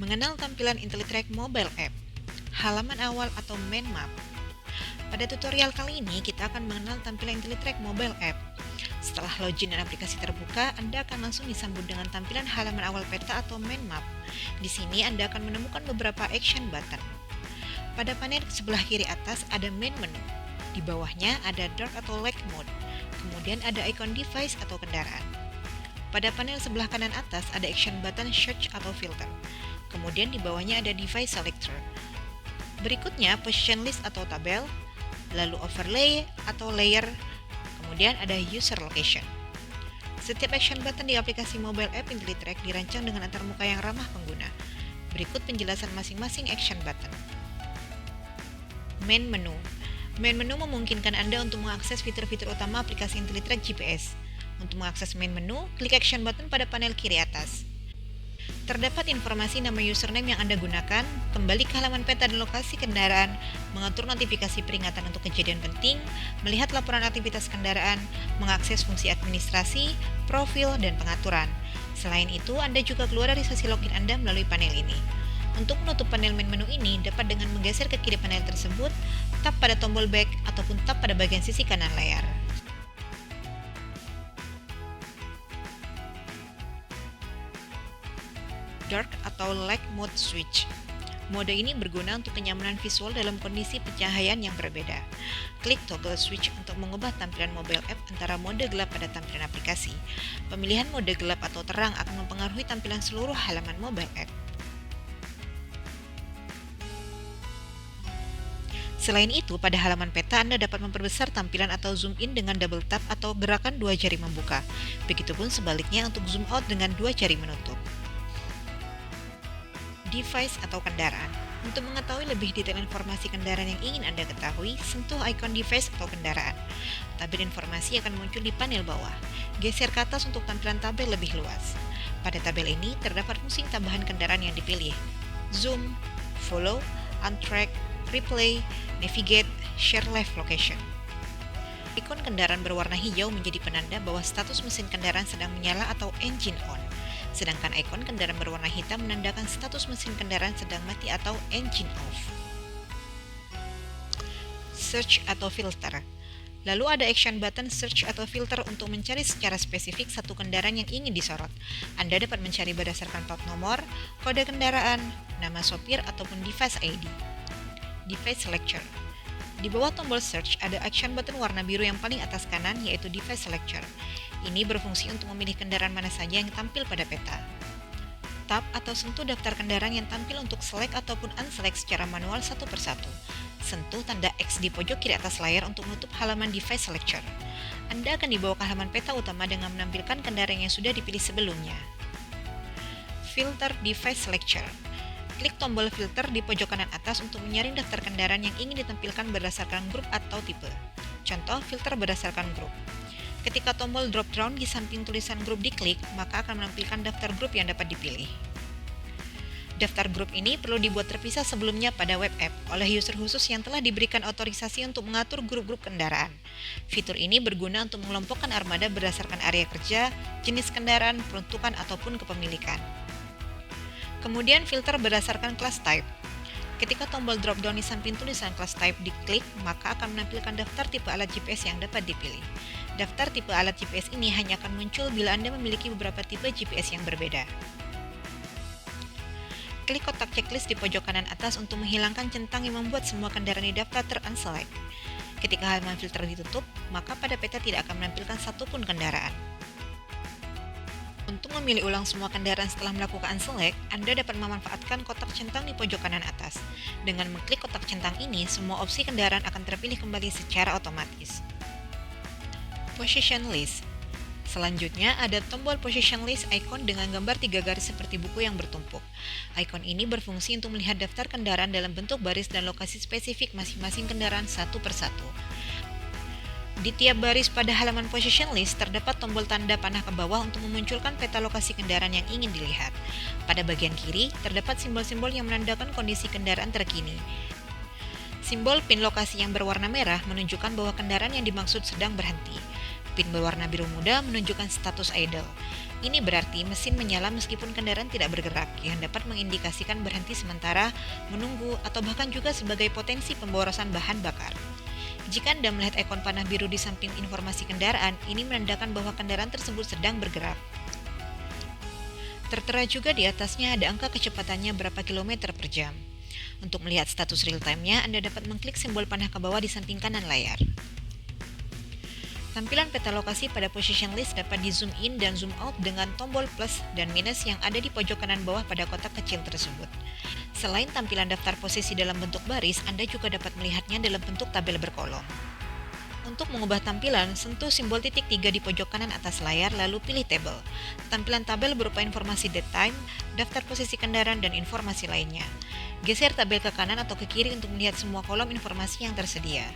Mengenal tampilan IntelliTrack Mobile App, halaman awal atau main map. Pada tutorial kali ini, kita akan mengenal tampilan IntelliTrack Mobile App. Setelah login dan aplikasi terbuka, Anda akan langsung disambut dengan tampilan halaman awal peta atau main map. Di sini Anda akan menemukan beberapa action button. Pada panel sebelah kiri atas ada main menu. Di bawahnya ada dark atau light mode. Kemudian ada icon device atau kendaraan. Pada panel sebelah kanan atas ada action button search atau filter. Kemudian di bawahnya ada device selector. Berikutnya position list atau tabel, lalu overlay atau layer, kemudian ada user location. Setiap action button di aplikasi mobile app IntelliTrack dirancang dengan antarmuka yang ramah pengguna. Berikut penjelasan masing-masing action button. Main menu. Main menu memungkinkan Anda untuk mengakses fitur-fitur utama aplikasi IntelliTrack GPS. Untuk mengakses main menu, klik action button pada panel kiri atas. Terdapat informasi nama username yang Anda gunakan, kembali ke halaman peta dan lokasi kendaraan, mengatur notifikasi peringatan untuk kejadian penting, melihat laporan aktivitas kendaraan, mengakses fungsi administrasi, profil, dan pengaturan. Selain itu, Anda juga keluar dari sesi login Anda melalui panel ini. Untuk menutup panel main menu ini dapat dengan menggeser ke kiri panel tersebut, tap pada tombol back, ataupun tap pada bagian sisi kanan layar. Dark atau light mode switch. Mode ini berguna untuk kenyamanan visual dalam kondisi pencahayaan yang berbeda. Klik toggle switch untuk mengubah tampilan mobile app antara mode gelap pada tampilan aplikasi. Pemilihan mode gelap atau terang akan mempengaruhi tampilan seluruh halaman mobile app. Selain itu, pada halaman peta Anda dapat memperbesar tampilan atau zoom in dengan double tap atau gerakan dua jari membuka. Begitupun sebaliknya untuk zoom out dengan dua jari menutup. Device atau kendaraan. Untuk mengetahui lebih detail informasi kendaraan yang ingin Anda ketahui, sentuh ikon device atau kendaraan. Tabel informasi akan muncul di panel bawah. Geser ke atas untuk tampilan tabel lebih luas. Pada tabel ini terdapat fungsi tambahan kendaraan yang dipilih. Zoom, follow, untrack, replay, navigate, share live location. Ikon kendaraan berwarna hijau menjadi penanda bahwa status mesin kendaraan sedang menyala atau engine on. Sedangkan ikon kendaraan berwarna hitam menandakan status mesin kendaraan sedang mati atau engine off. Search atau filter. Lalu ada action button search atau filter untuk mencari secara spesifik satu kendaraan yang ingin disorot. Anda dapat mencari berdasarkan plat nomor, kode kendaraan, nama sopir, ataupun device ID. Device selector. Di bawah tombol search ada action button warna biru yang paling atas kanan yaitu device selector. Ini berfungsi untuk memilih kendaraan mana saja yang tampil pada peta. Tap atau sentuh daftar kendaraan yang tampil untuk select ataupun unselect secara manual satu persatu. Sentuh tanda X di pojok kiri atas layar untuk menutup halaman device selector. Anda akan dibawa ke halaman peta utama dengan menampilkan kendaraan yang sudah dipilih sebelumnya. Filter device selector. Klik tombol filter di pojok kanan atas untuk menyaring daftar kendaraan yang ingin ditampilkan berdasarkan grup atau tipe. Contoh, filter berdasarkan grup. Ketika tombol drop down di samping tulisan grup diklik, maka akan menampilkan daftar grup yang dapat dipilih. Daftar grup ini perlu dibuat terpisah sebelumnya pada web app oleh user khusus yang telah diberikan otorisasi untuk mengatur grup-grup kendaraan. Fitur ini berguna untuk mengelompokkan armada berdasarkan area kerja, jenis kendaraan, peruntukan, ataupun kepemilikan. Kemudian filter berdasarkan class type. Ketika tombol drop down di samping tulisan class type diklik, maka akan menampilkan daftar tipe alat GPS yang dapat dipilih. Daftar tipe alat GPS ini hanya akan muncul bila Anda memiliki beberapa tipe GPS yang berbeda. Klik kotak checklist di pojok kanan atas untuk menghilangkan centang yang membuat semua kendaraan di daftar ter-unselect. Ketika halaman filter ditutup, maka pada peta tidak akan menampilkan satupun kendaraan. Untuk memilih ulang semua kendaraan setelah melakukan unselect, Anda dapat memanfaatkan kotak centang di pojok kanan atas. Dengan mengklik kotak centang ini, semua opsi kendaraan akan terpilih kembali secara otomatis. Position list. Selanjutnya ada tombol position list icon dengan gambar 3 garis seperti buku yang bertumpuk. Icon ini berfungsi untuk melihat daftar kendaraan dalam bentuk baris dan lokasi spesifik masing-masing kendaraan satu persatu. Di tiap baris pada halaman position list terdapat tombol tanda panah ke bawah untuk memunculkan peta lokasi kendaraan yang ingin dilihat. Pada bagian kiri terdapat simbol-simbol yang menandakan kondisi kendaraan terkini. Simbol pin lokasi yang berwarna merah menunjukkan bahwa kendaraan yang dimaksud sedang berhenti. Pin berwarna biru muda menunjukkan status idle. Ini berarti mesin menyala meskipun kendaraan tidak bergerak, yang dapat mengindikasikan berhenti sementara, menunggu, atau bahkan juga sebagai potensi pemborosan bahan bakar. Jika Anda melihat ikon panah biru di samping informasi kendaraan, ini menandakan bahwa kendaraan tersebut sedang bergerak. Tertera juga di atasnya ada angka kecepatannya berapa kilometer per jam. Untuk melihat status real time-nya, Anda dapat mengklik simbol panah ke bawah di samping kanan layar. Tampilan peta lokasi pada position list dapat di zoom in dan zoom out dengan tombol plus dan minus yang ada di pojok kanan bawah pada kotak kecil tersebut. Selain tampilan daftar posisi dalam bentuk baris, Anda juga dapat melihatnya dalam bentuk tabel berkolom. Untuk mengubah tampilan, sentuh simbol titik 3 di pojok kanan atas layar lalu pilih tabel. Tampilan tabel berupa informasi date time, daftar posisi kendaraan, dan informasi lainnya. Geser tabel ke kanan atau ke kiri untuk melihat semua kolom informasi yang tersedia.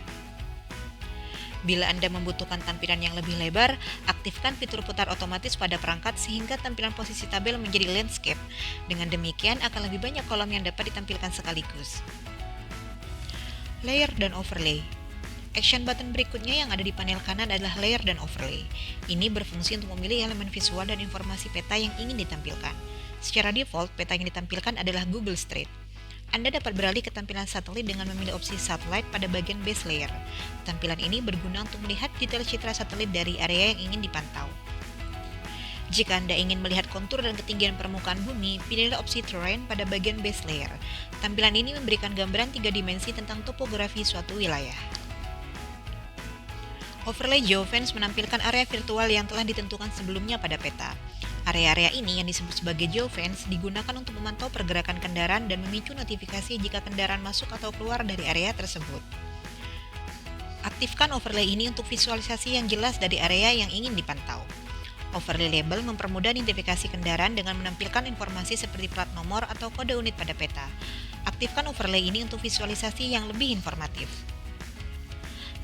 Bila Anda membutuhkan tampilan yang lebih lebar, aktifkan fitur putar otomatis pada perangkat sehingga tampilan posisi tabel menjadi landscape. Dengan demikian akan lebih banyak kolom yang dapat ditampilkan sekaligus. Layer dan overlay. Action button berikutnya yang ada di panel kanan adalah layer dan overlay. Ini berfungsi untuk memilih elemen visual dan informasi peta yang ingin ditampilkan. Secara default, peta yang ditampilkan adalah Google Street. Anda dapat beralih ke tampilan satelit dengan memilih opsi Satellite pada bagian base layer. Tampilan ini berguna untuk melihat detail citra satelit dari area yang ingin dipantau. Jika Anda ingin melihat kontur dan ketinggian permukaan bumi, pilihlah opsi Terrain pada bagian base layer. Tampilan ini memberikan gambaran 3 dimensi tentang topografi suatu wilayah. Overlay geofence menampilkan area virtual yang telah ditentukan sebelumnya pada peta. Area-area ini yang disebut sebagai geofence digunakan untuk memantau pergerakan kendaraan dan memicu notifikasi jika kendaraan masuk atau keluar dari area tersebut. Aktifkan overlay ini untuk visualisasi yang jelas dari area yang ingin dipantau. Overlay label mempermudah identifikasi kendaraan dengan menampilkan informasi seperti plat nomor atau kode unit pada peta. Aktifkan overlay ini untuk visualisasi yang lebih informatif.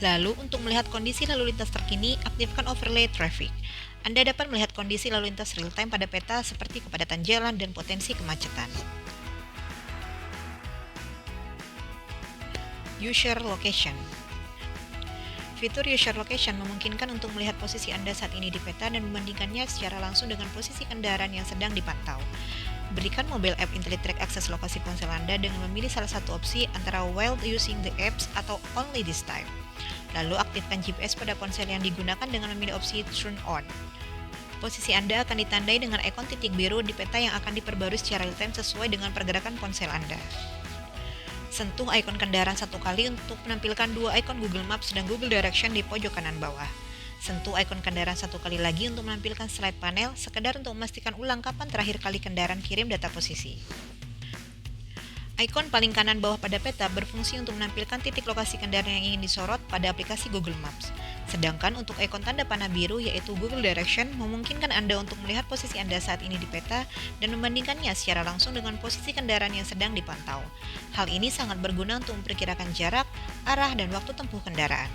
Lalu, untuk melihat kondisi lalu lintas terkini, aktifkan overlay traffic. Anda dapat melihat kondisi lalu lintas real time pada peta seperti kepadatan jalan dan potensi kemacetan. User Location. Fitur User Location memungkinkan untuk melihat posisi Anda saat ini di peta dan membandingkannya secara langsung dengan posisi kendaraan yang sedang dipantau. Berikan mobile app IntelliTrack akses lokasi ponsel Anda dengan memilih salah satu opsi antara while using the apps atau only this time. Lalu aktifkan GPS pada ponsel yang digunakan dengan memilih opsi Turn On. Posisi Anda akan ditandai dengan ikon titik biru di peta yang akan diperbarui secara real-time sesuai dengan pergerakan ponsel Anda. Sentuh ikon kendaraan satu kali untuk menampilkan 2 ikon Google Maps dan Google Direction di pojok kanan bawah. Sentuh ikon kendaraan satu kali lagi untuk menampilkan slide panel, sekedar untuk memastikan ulang kapan terakhir kali kendaraan kirim data posisi. Ikon paling kanan bawah pada peta berfungsi untuk menampilkan titik lokasi kendaraan yang ingin disorot pada aplikasi Google Maps. Sedangkan untuk ikon tanda panah biru yaitu Google Direction memungkinkan Anda untuk melihat posisi Anda saat ini di peta dan membandingkannya secara langsung dengan posisi kendaraan yang sedang dipantau. Hal ini sangat berguna untuk memperkirakan jarak, arah, dan waktu tempuh kendaraan.